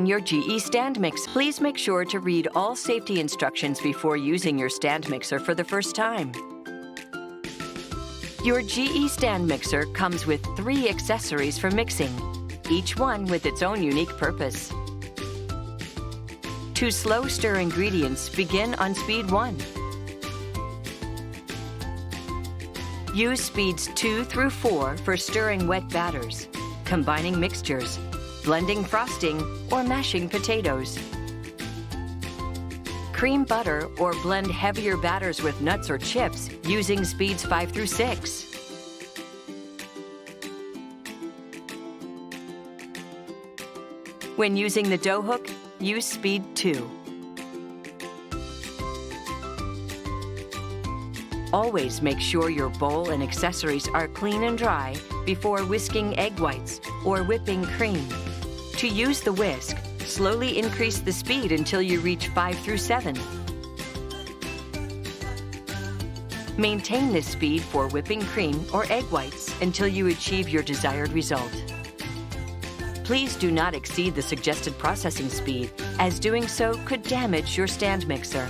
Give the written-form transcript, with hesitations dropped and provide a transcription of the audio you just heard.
your GE stand mix. Please make sure to read all safety instructions before using your stand mixer for the first time. Your GE stand mixer comes with 3 accessories for mixing, each one with its own unique purpose. To slow stir ingredients, begin on speed 1. Use speeds 2 through 4 for stirring wet batters, combining mixtures, blending frosting, or mashing potatoes. Cream butter or blend heavier batters with nuts or chips using speeds 5 through 6. When using the dough hook, use speed 2. Always make sure your bowl and accessories are clean and dry before whisking egg whites or whipping cream. To use the whisk, slowly increase the speed until you reach 5 through 7. Maintain this speed for whipping cream or egg whites until you achieve your desired result. Please do not exceed the suggested processing speed, as doing so could damage your stand mixer.